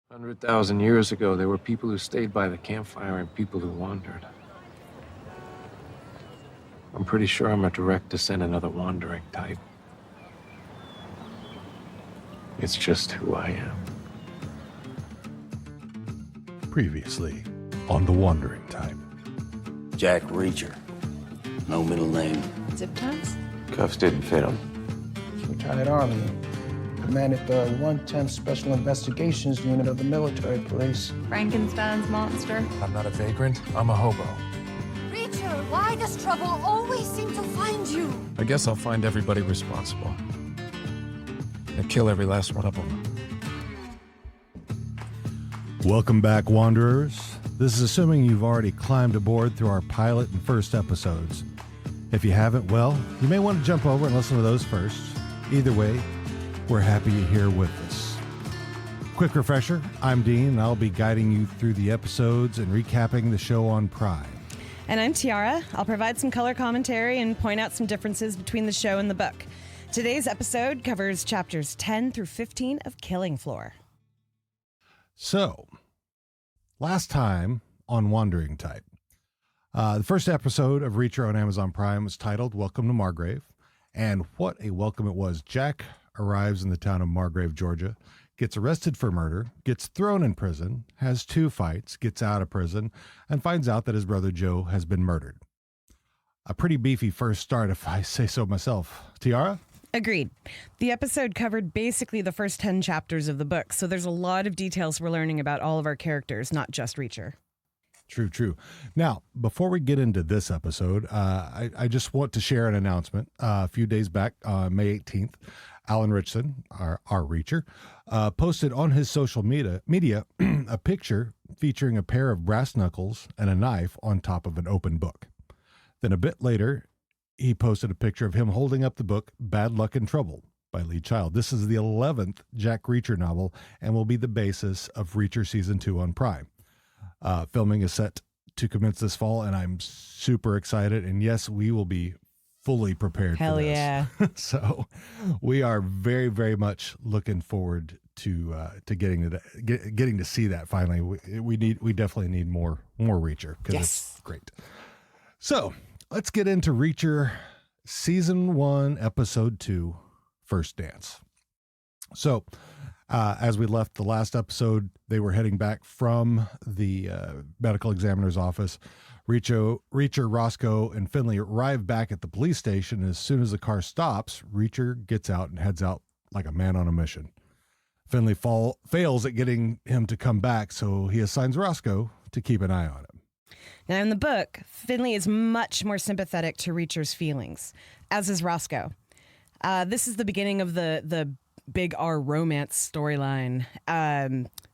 100,000 years ago, there were people who stayed by the campfire and people who wandered. I'm pretty sure I'm a direct descendant of the wandering type. It's just who I am. Previously on The Wandering Type. Jack Reacher. No middle name. Zip ties? Cuffs didn't fit him. Retired Army. Commanded the 110th Special Investigations Unit of the military police. Frankenstein's monster. I'm not a vagrant, I'm a hobo. Reacher, why does trouble always seem to find you? I guess I'll find everybody responsible. And kill every last one of them. Welcome back, Wanderers. This is assuming you've already climbed aboard through our pilot and first episodes. If you haven't, well, you may want to jump over and listen to those first. Either way, we're happy you're here with us. Quick refresher, I'm Dean, and I'll be guiding you through the episodes and recapping the show on Prime. And I'm Tiara. I'll provide some color commentary and point out some differences between the show and the book. Today's episode covers chapters 10 through 15 of Killing Floor. So, last time on Wandering Type, the first episode of Reacher on Amazon Prime was titled Welcome to Margrave. And what a welcome it was. Jack arrives in the town of Margrave, Georgia, gets arrested for murder, gets thrown in prison, has two fights, gets out of prison, and finds out that his brother Joe has been murdered. A pretty beefy first start, if I say so myself. Tiara? Agreed. The episode covered basically the first 10 chapters of the book, so there's a lot of details we're learning about all of our characters, not just Reacher. True. Now, before we get into this episode, I just want to share an announcement. A few days back, May 18th, Alan Richson, our Reacher, posted on his social media a picture featuring a pair of brass knuckles and a knife on top of an open book. Then a bit later, he posted a picture of him holding up the book Bad Luck and Trouble by Lee Child. This is the 11th Jack Reacher novel and will be the basis of Reacher Season 2 on Prime. Filming is set to commence this fall, and I'm super excited. And yes, we will be fully prepared Hell for this. yeah. So we are very, very much looking forward to getting to see that finally. We definitely need more Reacher because it's great. So let's get into Reacher Season 1, Episode 2, First Dance. So as we left the last episode, they were heading back from the medical examiner's office. Reacher, Roscoe, and Finley arrive back at the police station. As soon as the car stops, Reacher gets out and heads out like a man on a mission. Finley fails at getting him to come back, so he assigns Roscoe to keep an eye on him. Now, in the book, Finley is much more sympathetic to Reacher's feelings, as is Roscoe. This is the beginning of the big R romance storyline.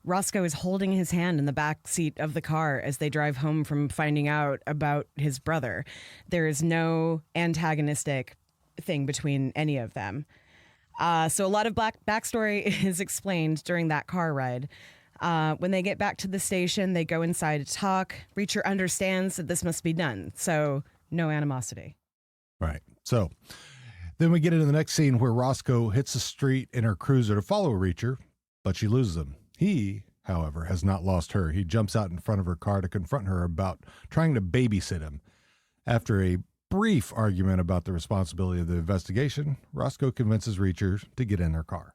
Roscoe is holding his hand in the back seat of the car as they drive home from finding out about his brother. There is no antagonistic thing between any of them. So a lot of backstory is explained during that car ride. When they get back to the station, they go inside to talk. Reacher understands that this must be done, so no animosity. Right. So then we get into the next scene where Roscoe hits the street in her cruiser to follow Reacher, but she loses him. He, however, has not lost her. He jumps out in front of her car to confront her about trying to babysit him. After a brief argument about the responsibility of the investigation, Roscoe convinces Reacher to get in their car.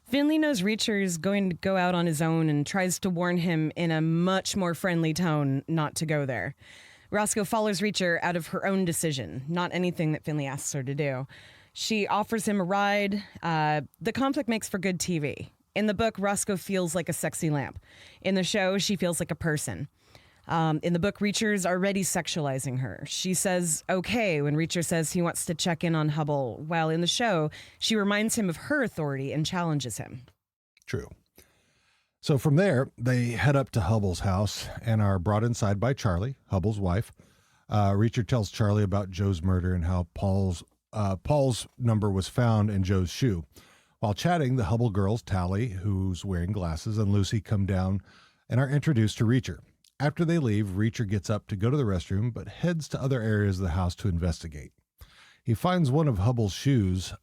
Finley knows Reacher is going to go out on his own and tries to warn him in a much more friendly tone not to go there. Roscoe follows Reacher out of her own decision, not anything that Finley asks her to do. She offers him a ride. The conflict makes for good TV. In the book, Roscoe feels like a sexy lamp. In the show, she feels like a person. In the book, Reacher's already sexualizing her. She says, okay, when Reacher says he wants to check in on Hubble, while in the show, she reminds him of her authority and challenges him. True. So from there, they head up to Hubble's house and are brought inside by Charlie, Hubble's wife. Reacher tells Charlie about Joe's murder and how Paul's number was found in Joe's shoe. While chatting, the Hubble girls, Tally, who's wearing glasses, and Lucy come down and are introduced to Reacher. After they leave, Reacher gets up to go to the restroom, but heads to other areas of the house to investigate. He finds one of Hubble's shoes,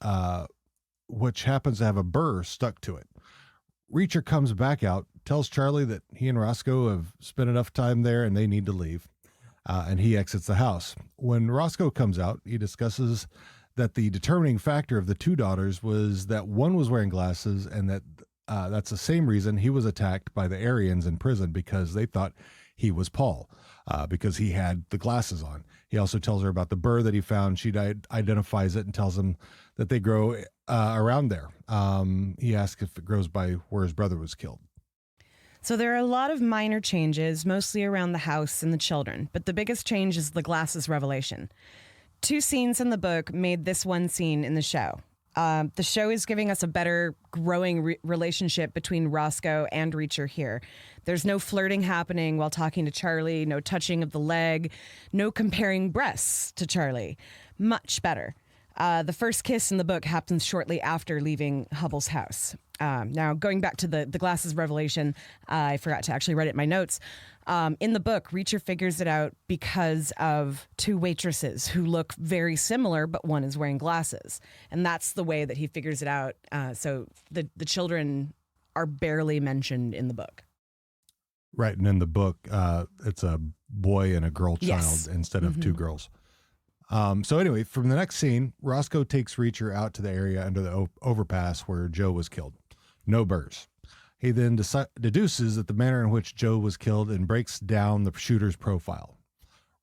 which happens to have a burr stuck to it. Reacher comes back out tells Charlie that he and Roscoe have spent enough time there and they need to leave. And he exits the house. When Roscoe comes out, he discusses that the determining factor of the two daughters was that one was wearing glasses, and that that's the same reason he was attacked by the Aryans in prison, because they thought he was Paul, because he had the glasses on. He also tells her about the burr that he found. She identifies it and tells him that they grow around there. He asks if it grows by where his brother was killed. So there are a lot of minor changes, mostly around the house and the children, but the biggest change is the glasses revelation. 2 scenes in the book made this one scene in the show. The show is giving us a better growing relationship between Roscoe and Reacher here. There's no flirting happening while talking to Charlie, no touching of the leg, no comparing breasts to Charlie. Much better. The first kiss in the book happens shortly after leaving Hubble's house. Now, going back to the glasses revelation, I forgot to actually write it in my notes. In the book, Reacher figures it out because of 2 waitresses who look very similar, but one is wearing glasses. And that's the way that he figures it out. So the children are barely mentioned in the book. Right. And in the book, it's a boy and a girl child Yes. instead of 2 girls. So anyway, from the next scene, Roscoe takes Reacher out to the area under the overpass where Joe was killed. No burrs. He then deduces that the manner in which Joe was killed and breaks down the shooter's profile.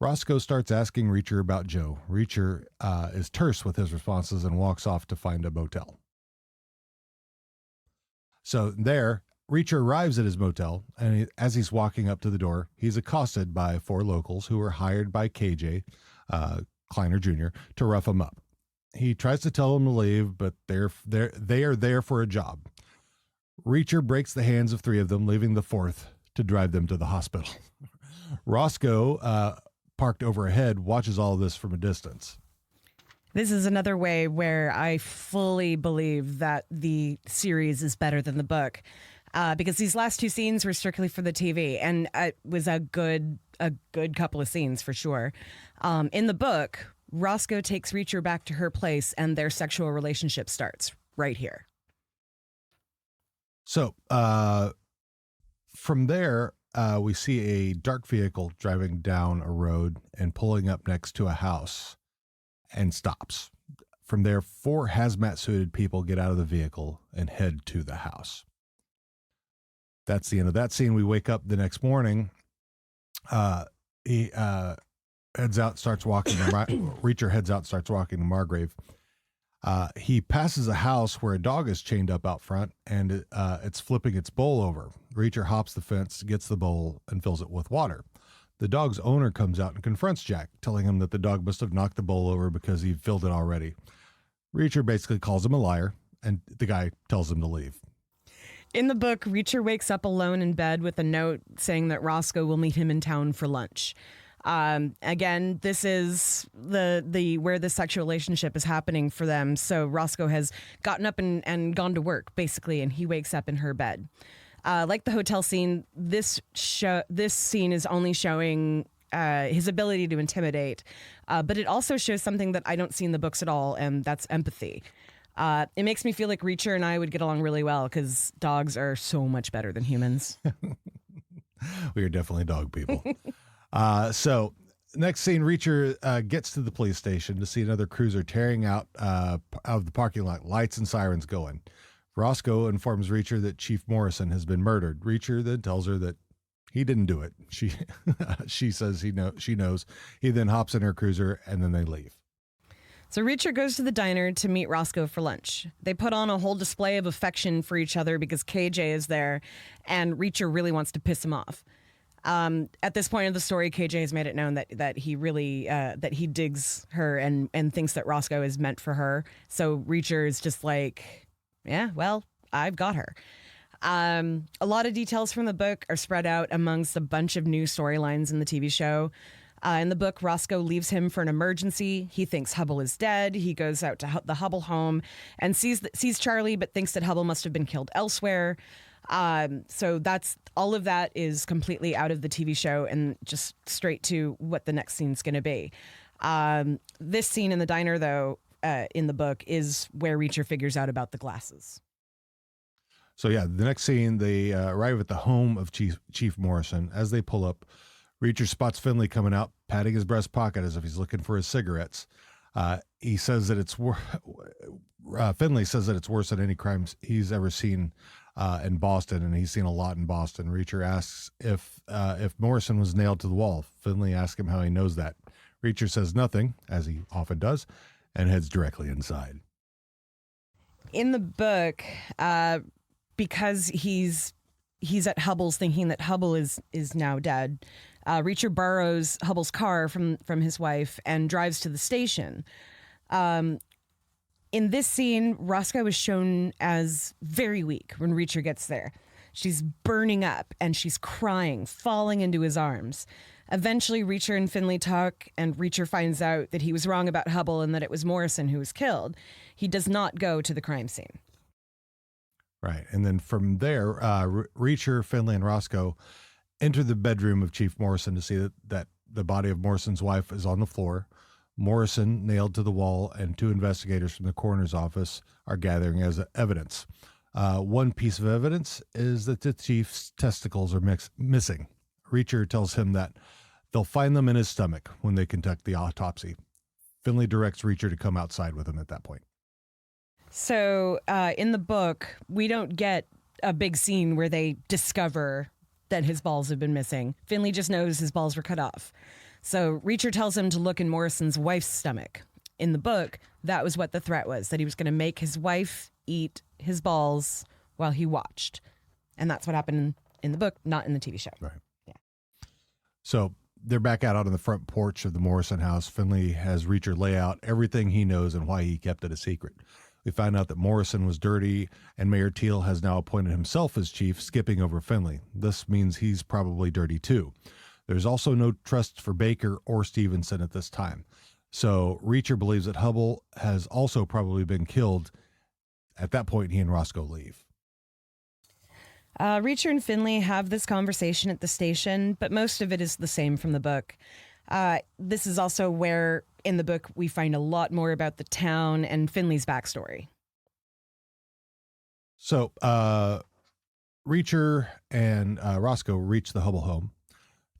Roscoe starts asking Reacher about Joe. Reacher is terse with his responses and walks off to find a motel. So there, Reacher arrives at his motel, and as he's walking up to the door, he's accosted by 4 locals who were hired by KJ, Kleiner Jr., to rough him up. He tries to tell them to leave, but they are there for a job. Reacher breaks the hands of 3 of them, leaving the 4th to drive them to the hospital. Roscoe, parked overhead, watches all of this from a distance. This is another way where I fully believe that the series is better than the book, because these last 2 scenes were strictly for the TV, and it was a good couple of scenes for sure. In the book, Roscoe takes Reacher back to her place, and their sexual relationship starts right here. So from there, we see a dark vehicle driving down a road and pulling up next to a house and stops. From there, 4 hazmat-suited people get out of the vehicle and head to the house. That's the end of that scene. We wake up the next morning. He heads out, starts walking. Reacher heads out, starts walking to Margrave. He passes a house where a dog is chained up out front, and it's flipping its bowl over. Reacher hops the fence, gets the bowl, and fills it with water. The dog's owner comes out and confronts Jack, telling him that the dog must have knocked the bowl over because he filled it already. Reacher basically calls him a liar, and the guy tells him to leave. In the book, Reacher wakes up alone in bed with a note saying that Roscoe will meet him in town for lunch. Again, this is the where the sexual relationship is happening for them. So Roscoe has gotten up and gone to work, basically, and he wakes up in her bed. Like the hotel scene, this scene is only showing his ability to intimidate, but it also shows something that I don't see in the books at all, and that's empathy. It makes me feel like Reacher and I would get along really well because dogs are so much better than humans. We are definitely dog people. So next scene, Reacher gets to the police station to see another cruiser tearing out of the parking lot, lights and sirens going. Roscoe informs Reacher that Chief Morrison has been murdered. Reacher then tells her that he didn't do it. She says she knows. He then hops in her cruiser and then they leave. So Reacher goes to the diner to meet Roscoe for lunch. They put on a whole display of affection for each other because KJ is there, and Reacher really wants to piss him off. At this point of the story, KJ has made it known that he really that he digs her and thinks that Roscoe is meant for her. So Reacher is just like, yeah, well, I've got her. A lot of details from the book are spread out amongst a bunch of new storylines in the TV show. In the book, Roscoe leaves him for an emergency. He thinks Hubble is dead. He goes out to the Hubble home and sees Charlie, but thinks that Hubble must have been killed elsewhere. So all of that is completely out of the TV show and just straight to what the next scene's going to be. This scene in the diner, though, in the book, is where Reacher figures out about the glasses. So yeah, the next scene, they arrive at the home of Chief Morrison. As they pull up, Reacher spots Finley coming out, patting his breast pocket as if he's looking for his cigarettes. He says that Finley says that it's worse than any crimes he's ever seen in Boston, and he's seen a lot in Boston. Reacher asks if Morrison was nailed to the wall. Finley asks him how he knows that. Reacher says nothing, as he often does, and heads directly inside. In the book, because he's at Hubble's thinking that Hubble is now dead, Reacher borrows Hubble's car from his wife and drives to the station. In this scene, Roscoe is shown as very weak when Reacher gets there. She's burning up and she's crying, falling into his arms. Eventually, Reacher and Finley talk, and Reacher finds out that he was wrong about Hubble and that it was Morrison who was killed. He does not go to the crime scene. Right. And then from there, Reacher, Finley, and Roscoe enter the bedroom of Chief Morrison to see that the body of Morrison's wife is on the floor. Morrison nailed to the wall, and 2 investigators from the coroner's office are gathering as evidence. One piece of evidence is that the chief's testicles are missing. Reacher tells him that they'll find them in his stomach when they conduct the autopsy. Finley directs Reacher to come outside with him at that point. So in the book, we don't get a big scene where they discover that his balls have been missing. Finley just knows his balls were cut off. So Reacher tells him to look in Morrison's wife's stomach. In the book, that was what the threat was, that he was going to make his wife eat his balls while he watched. And that's what happened in the book, not in the TV show. Right. Yeah. So they're back out on the front porch of the Morrison house. Finley has Reacher lay out everything he knows and why he kept it a secret. We find out that Morrison was dirty, and Mayor Teal has now appointed himself as chief, skipping over Finley. This means he's probably dirty too. There's also no trust for Baker or Stevenson at this time. So Reacher believes that Hubble has also probably been killed. At that point, he and Roscoe leave. Reacher and Finley have this conversation at the station, but most of it is the same from the book. This is also where, in the book, we find a lot more about the town and Finley's backstory. So Reacher and Roscoe reach the Hubble home.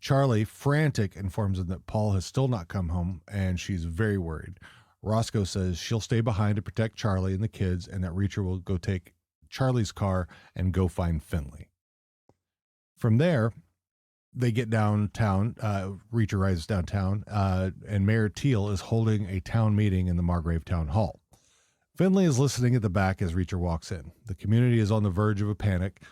Charlie, frantic, informs them that Paul has still not come home, and she's very worried. Roscoe says she'll stay behind to protect Charlie and the kids, and that Reacher will go take Charlie's car and go find Finley. From there, they get downtown. Reacher rides downtown, and Mayor Teal is holding a town meeting in the Margrave Town Hall. Finley is listening at the back as Reacher walks in. The community is on the verge of a panic.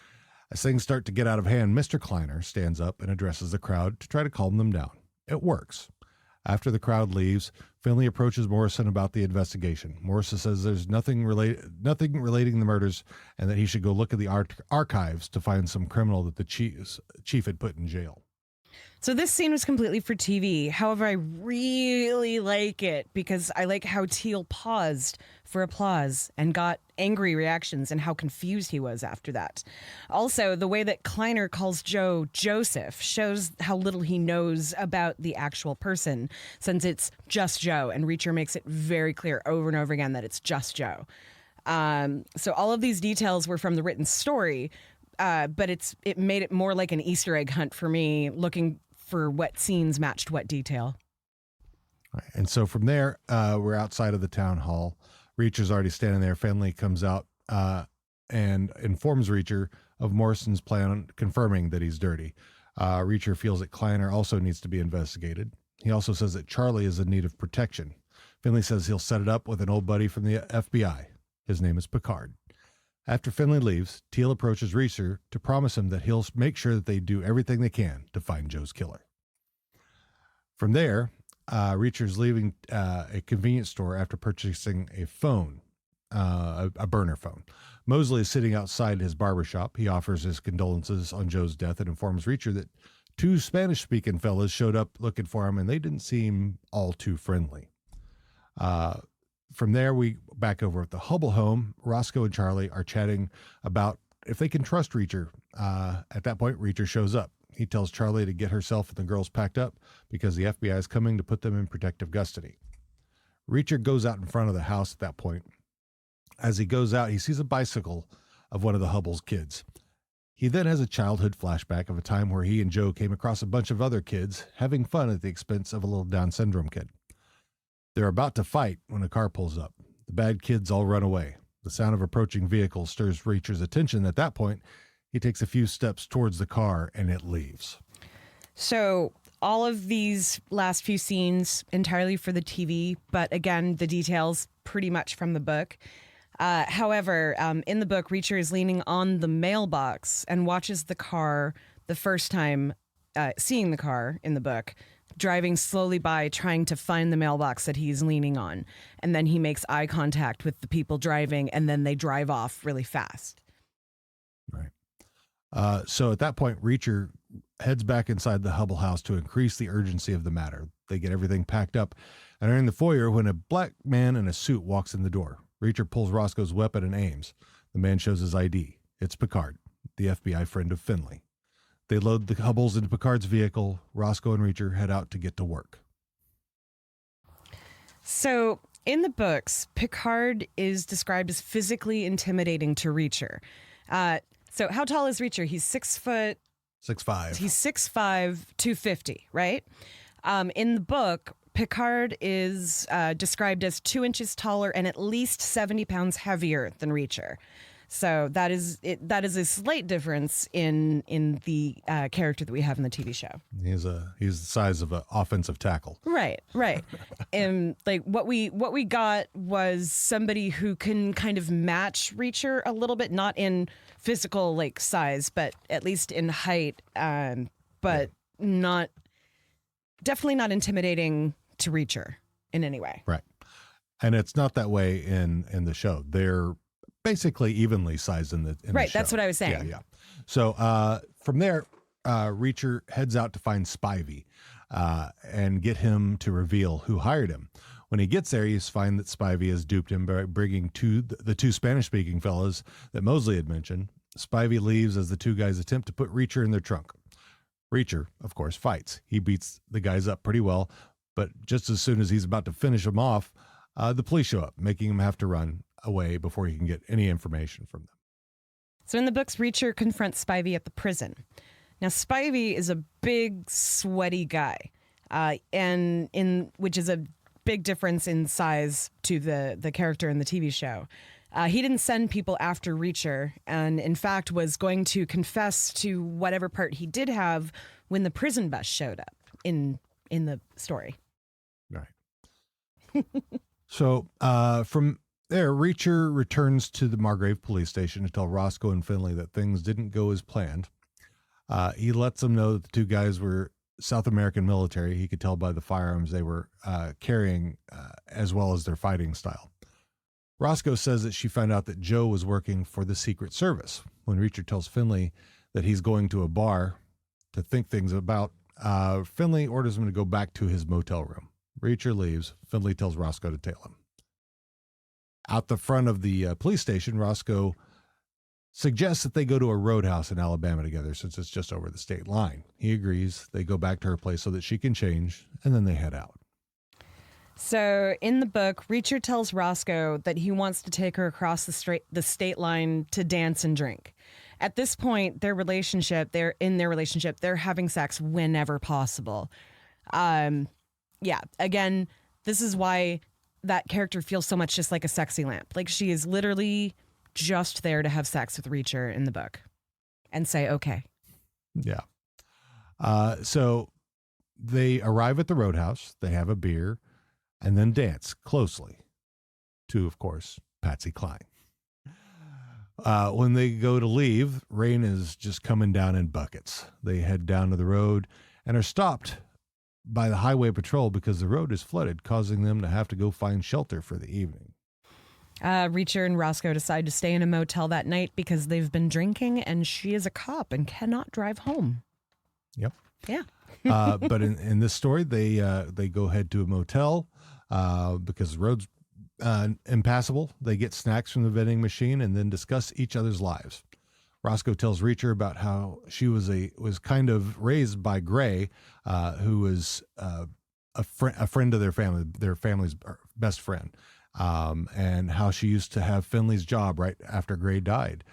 As things start to get out of hand, Mr. Kleiner stands up and addresses the crowd to try to calm them down. It works. After the crowd leaves, Finley approaches Morrison about the investigation. Morrison says there's nothing relating the murders, and that he should go look at the archives to find some criminal that the chief had put in jail. So this scene was completely for TV. However, I really like it because I like how Teal paused for applause and got angry reactions and how confused he was after that. Also, the way that Kleiner calls Joe Joseph shows how little he knows about the actual person, since it's just Joe, and Reacher makes it very clear over and over again that it's just Joe. So all of these details were from the written story, but it made it more like an Easter egg hunt for me, looking for what scenes matched what detail. Right. And so from there, we're outside of the town hall. Reacher's already standing there. Finley comes out and informs Reacher of Morrison's plan, confirming that he's dirty. Reacher feels that Kleiner also needs to be investigated. He also says that Charlie is in need of protection. Finley says he'll set it up with an old buddy from the FBI. His name is Picard. After Finley leaves, Teal approaches Reacher to promise him that he'll make sure that they do everything they can to find Joe's killer. From there, Reacher's leaving a convenience store after purchasing a phone, a burner phone. Mosley is sitting outside his barbershop. He offers his condolences on Joe's death and informs Reacher that 2 Spanish-speaking fellas showed up looking for him, and they didn't seem all too friendly. From there, we back over at the Hubble home. Roscoe and Charlie are chatting about if they can trust Reacher. At that point, Reacher shows up. He tells Charlie to get herself and the girls packed up because the FBI is coming to put them in protective custody. Reacher goes out in front of the house at that point. As he goes out, he sees a bicycle of one of the Hubble's kids. He then has a childhood flashback of a time where he and Joe came across a bunch of other kids having fun at the expense of a little Down syndrome kid. They're about to fight when a car pulls up. The bad kids all run away. The sound of approaching vehicles stirs Reacher's attention. At that point, he takes a few steps towards the car and it leaves. So all of these last few scenes entirely for the TV, but again, the details pretty much from the book. However, in the book, Reacher is leaning on the mailbox and watches the car the first time, seeing the car in the book, driving slowly by, trying to find the mailbox that he's leaning on. And then he makes eye contact with the people driving, and then they drive off really fast. Right. So at that point, Reacher heads back inside the Hubble house to increase the urgency of the matter. They get everything packed up and are in the foyer when a black man in a suit walks in the door. Reacher pulls Roscoe's weapon and aims. The man shows his ID. It's Picard, the FBI friend of Finley. They load the Hubbles into Picard's vehicle. Roscoe and Reacher head out to get to work. So in the books, Picard is described as physically intimidating to Reacher. So how tall is Reacher? He's 6 foot. 6'5". He's 6'5", 250, right? In the book, Picard is described as 2 inches taller and at least 70 pounds heavier than Reacher. So that is a slight difference in the character that we have in the TV show. He's the size of an offensive tackle. Right. And like what we got was somebody who can kind of match Reacher a little bit, not in physical like size, but at least in height. But definitely not intimidating to Reacher in any way. Right. And it's not that way in the show. They're basically evenly sized in the right. show. That's what I was saying. Yeah. So from there, Reacher heads out to find Spivey and get him to reveal who hired him. When he gets there, he's find that Spivey has duped him by bringing the two Spanish-speaking fellows that Mosley had mentioned. Spivey leaves as the two guys attempt to put Reacher in their trunk. Reacher, of course, fights. He beats the guys up pretty well, but just as soon as he's about to finish them off, the police show up, making him have to run away before he can get any information from them. So in the books, Reacher confronts Spivey at the prison. Now, Spivey is a big, sweaty guy, which is a big difference in size to the character in the TV show. He didn't send people after Reacher, and in fact was going to confess to whatever part he did have when the prison bus showed up in the story. Right. So from there, Reacher returns to the Margrave police station to tell Roscoe and Finley that things didn't go as planned. He lets them know that the two guys were South American military. He could tell by the firearms they were carrying, as well as their fighting style. Roscoe says that she found out that Joe was working for the Secret Service. When Reacher tells Finley that he's going to a bar to think things about, Finley orders him to go back to his motel room. Reacher leaves. Finley tells Roscoe to tail him. Out the front of the police station, Roscoe suggests that they go to a roadhouse in Alabama together since it's just over the state line. He agrees. They go back to her place so that she can change, and then they head out. So in the book, Reacher tells Roscoe that he wants to take her across the state line to dance and drink. At this point, they're having sex whenever possible. Again, this is why that character feels so much just like a sexy lamp. Like she is literally just there to have sex with Reacher in the book and say, okay. Yeah. So they arrive at the roadhouse, they have a beer, and then dance closely to, of course, Patsy Cline. When they go to leave, rain is just coming down in buckets. They head down to the road and are stopped by the highway patrol because the road is flooded, causing them to have to go find shelter for the evening. Reacher and Roscoe decide to stay in a motel that night because they've been drinking and she is a cop and cannot drive home. Yep. Yeah. But in this story, they go head to a motel because the road's impassable. They get snacks from the vending machine and then discuss each other's lives. Roscoe tells Reacher about how she was kind of raised by Gray, who was a friend of their family's best friend, and how she used to have Finley's job right after Gray died.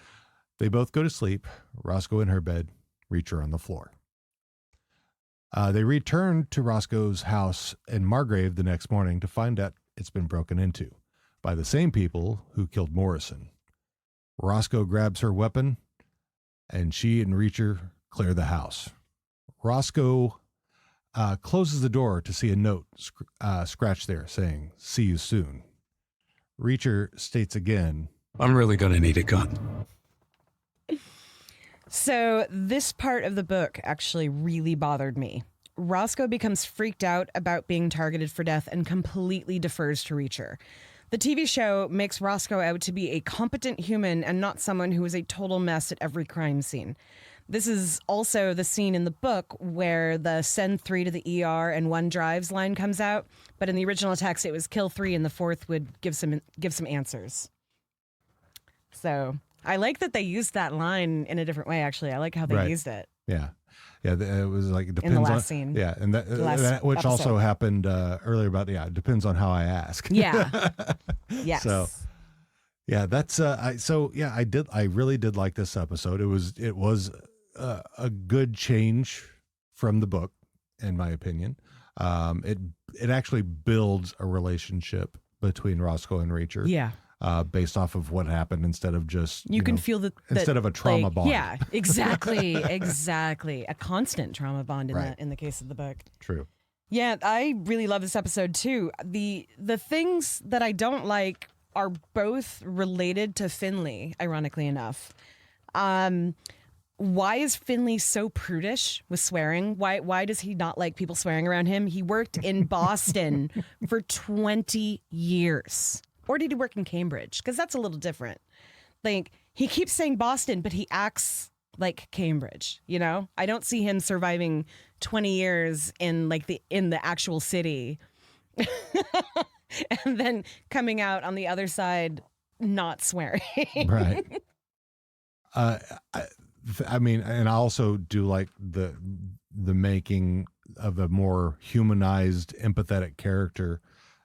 They both go to sleep. Roscoe in her bed, Reacher on the floor. They return to Roscoe's house in Margrave the next morning to find out it's been broken into by the same people who killed Morrison. Roscoe grabs her weapon, and she and Reacher clear the house. Roscoe closes the door to see a note scratched there saying, "See you soon." Reacher states again, I'm really gonna need a gun. So this part of the book actually really bothered me. Roscoe becomes freaked out about being targeted for death and completely defers to Reacher. The TV show makes Roscoe out to be a competent human and not someone who is a total mess at every crime scene. This is also the scene in the book where the send 3 to the ER and 1 drives line comes out, but in the original text it was kill 3 and the 4th would give some answers. So I like that they used that line in a different way, actually. I like how they Right. used it. yeah. Yeah, it was like, it depends In the last on, scene. Yeah, and last that which also episode. happened earlier about, it depends on how I ask. Yeah. Yes. So, yeah, that's I really did like this episode. It was a good change from the book, in my opinion. It actually builds a relationship between Roscoe and Reacher. Yeah. Based off of what happened, instead of just You can feel that instead of a trauma bond. Yeah, exactly, exactly. A constant trauma bond in Right. the case of the book. True. Yeah, I really love this episode too. The things that I don't like are both related to Finley, ironically enough. Why is Finley so prudish with swearing? Why does he not like people swearing around him? He worked in Boston for 20 years. Or did he work in Cambridge? Because that's a little different. Like, he keeps saying Boston, but he acts like Cambridge, you know? I don't see him surviving 20 years in the actual city and then coming out on the other side not swearing. Right. I mean, and I also do like the making of a more humanized, empathetic character,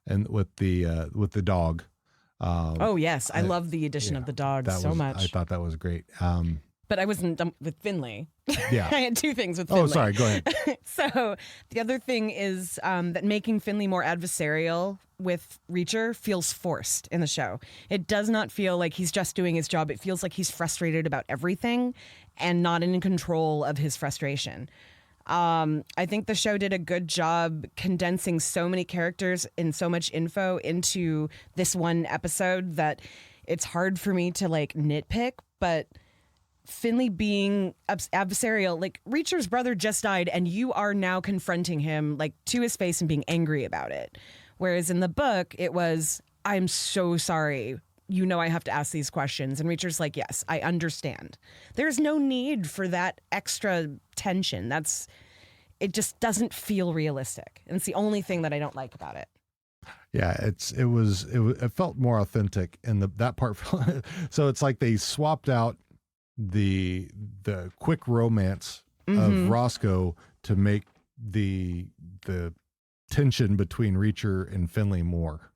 and with the dog. Oh yes, I love the addition of the dog so much. I thought that was great. But I wasn't done with Finley. Yeah. I had 2 things with Finley. Oh, sorry. Go ahead. So the other thing is that making Finley more adversarial with Reacher feels forced in the show. It does not feel like he's just doing his job. It feels like he's frustrated about everything and not in control of his frustration. I think the show did a good job condensing so many characters and so much info into this one episode that it's hard for me to nitpick, but Finley being adversarial, Reacher's brother just died and you are now confronting him to his face and being angry about it. Whereas in the book, it was, I'm so sorry. You know, I have to ask these questions. And Reacher's like, yes, I understand. There's no need for that extra tension. It just doesn't feel realistic. And it's the only thing that I don't like about it. Yeah, it felt more authentic in that part. So it's like they swapped out the quick romance of Roscoe to make the tension between Reacher and Finley more,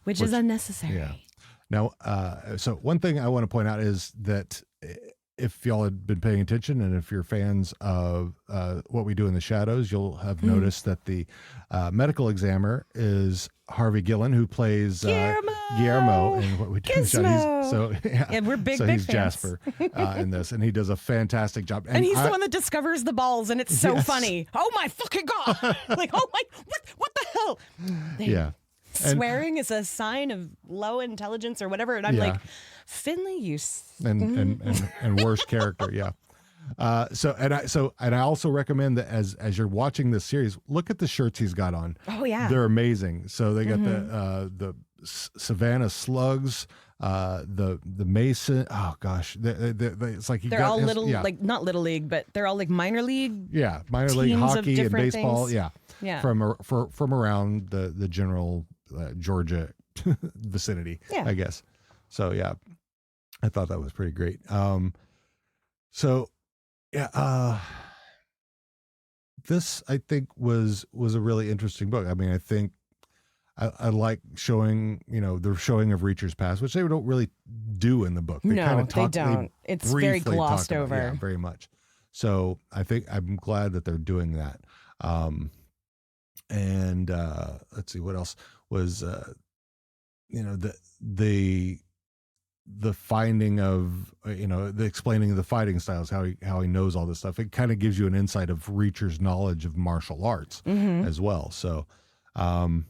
which is unnecessary. Yeah. Now, so one thing I want to point out is that if y'all had been paying attention and if you're fans of What We Do in the Shadows, you'll have noticed that the medical examiner is Harvey Gillen, who plays Guillermo in What We Do in the Shadows. Yeah, we're big he's fans. Jasper in this, and he does a fantastic job. And he's the one that discovers the balls, and it's so funny. Oh my fucking God. Oh my, what the hell? Yeah. Swearing is a sign of low intelligence or whatever. And I'm like, Finley, you and worst character, yeah. I also recommend that as you're watching this series, look at the shirts he's got on. Oh yeah, they're amazing. So they got the Savannah Slugs, the Mason. Oh gosh, it's like they're all little not little league, but they're all minor league. Yeah, minor league hockey and baseball. Things. Yeah, from around the general Georgia vicinity, I guess. So yeah, I thought that was pretty great. This I think was a really interesting book. I mean, I think I like showing, the showing of Reacher's past, which they don't really do in the book. They No, kind of they don't. It's very briefly glossed talk about- over. Yeah, very much. So I think I'm glad that they're doing that. And let's see what else was, the finding of, the explaining of the fighting styles, how he knows all this stuff. It kind of gives you an insight of Reacher's knowledge of martial arts as well. So, and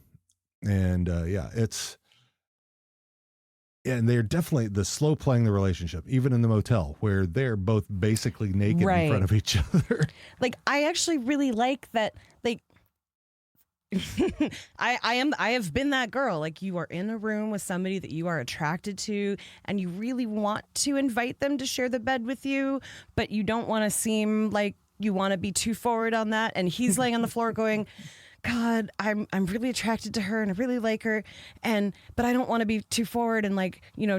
they're definitely the slow playing the relationship, even in the motel where they're both basically naked in front of each other. Like, I actually really like that. Like, I have been that girl. Like, you are in a room with somebody that you are attracted to and you really want to invite them to share the bed with you, but you don't want to seem like you want to be too forward on that. And he's laying on the floor going, God, I'm really attracted to her and I really like her, but I don't want to be too forward and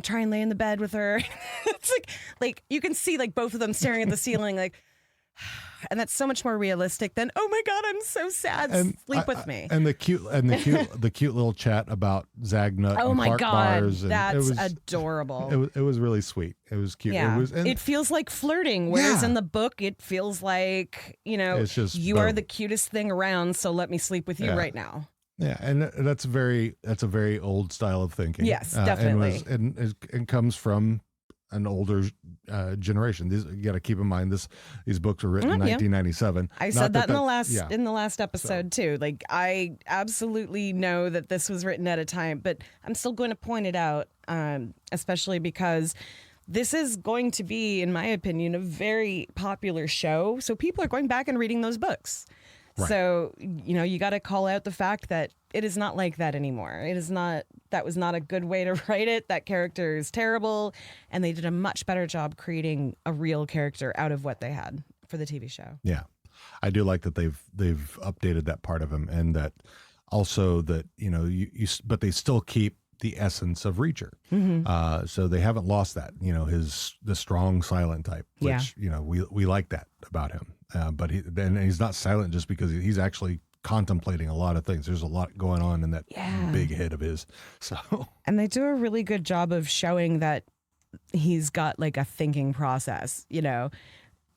try and lay in the bed with her. It's like you can see like both of them staring at the ceiling like, and that's so much more realistic than, oh my God, I'm so sad. Sleep with me. And the cute little chat about Zagnut Oh and my Clark God, bars. And that's adorable. It was really sweet. It was cute. Yeah. It It feels like flirting, whereas in the book, it feels like, It's just you are boom. the cutest thing around, so let me sleep with you Yeah. right now. Yeah, and that's a very old style of thinking. Yes, definitely. And comes from an older generation. You got to keep in mind these books were written in 1997. I said that in the last episode too. Like, I absolutely know that this was written at a time, but I'm still going to point it out, especially because this is going to be, in my opinion, a very popular show. So people are going back and reading those books. Right. So, you got to call out the fact that it is not like that anymore. That was not a good way to write it. That character is terrible. And they did a much better job creating a real character out of what they had for the TV show. Yeah. I do like that they've updated that part of him, and that also that, but they still keep the essence of Reacher. So they haven't lost that, the strong silent type, which, we like that about him. But he's not silent just because he's actually contemplating a lot of things. There's a lot going on in that big head of his. So, and they do a really good job of showing that he's got like a thinking process.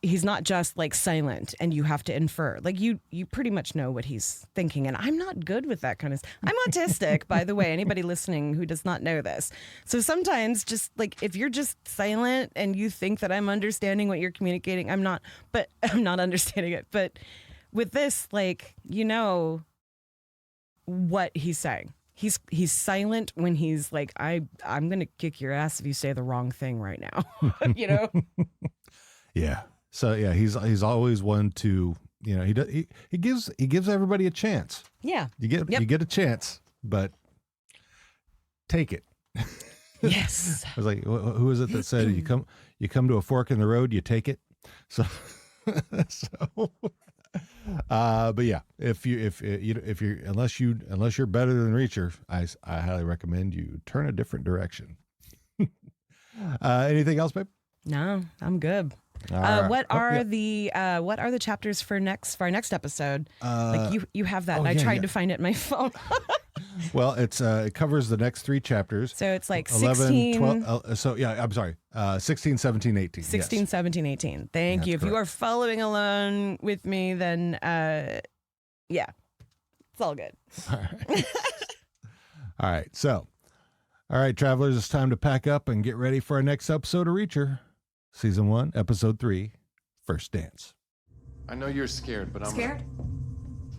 He's not just like silent and you have to infer. Like, you pretty much know what he's thinking. And I'm not good with that kind of stuff. I'm autistic, by the way, anybody listening who does not know this. So sometimes just like, if you're just silent and you think that I'm understanding what you're communicating, I'm not understanding it. But with this, like, what he's saying. He's silent when he's like, I'm going to kick your ass if you say the wrong thing right now. Yeah. So yeah, he's always one to, he gives everybody a chance. Yeah. You get a chance, but take it. Yes. I was like, who is it that said you come to a fork in the road, you take it? So but yeah, if you're unless you're better than Reacher, I highly recommend you turn a different direction. Anything else, babe? No, I'm good. What are the chapters for our next episode? Like, you have that. And I tried to find it in my phone. Well, it covers the next 3 chapters. So it's like 11, 12. So yeah, I'm sorry. 16, 17, 18. 16, yes. 17, 18. Thank you. If you are following along with me, then yeah, it's all good. All right. All right. So, all right, travelers, it's time to pack up and get ready for our next episode of Reacher. Season 1, Episode 3, First Dance. I know you're scared, but I'm Scared?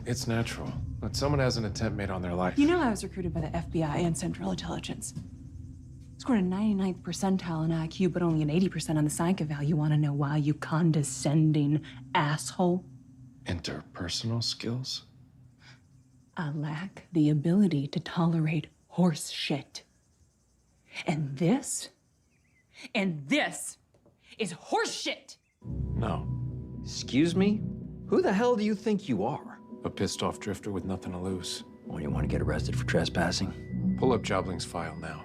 It's natural. When someone has an attempt made on their life. You know I was recruited by the FBI and Central Intelligence. Scored a 99th percentile in IQ, but only an 80% on the psych eval. You want to know why, you condescending asshole? Interpersonal skills? I lack the ability to tolerate horse shit. And this is horse shit. No. Excuse me? Who the hell do you think you are? A pissed off drifter with nothing to lose. Or you want to get arrested for trespassing? Pull up Jobling's file now.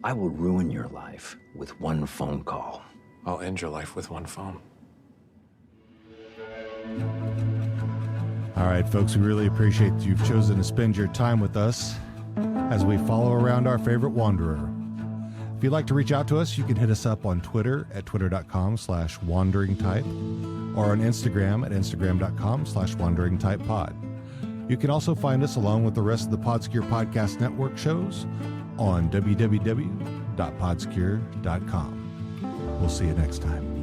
I will ruin your life with one phone call. I'll end your life with one phone. All right, folks, we really appreciate that you've chosen to spend your time with us as we follow around our favorite wanderer. If you'd like to reach out to us, you can hit us up on Twitter at twitter.com/wanderingtype or on Instagram at instagram.com/wanderingtypepod. You can also find us along with the rest of the Podskier Podcast Network shows on www.podskier.com. We'll see you next time.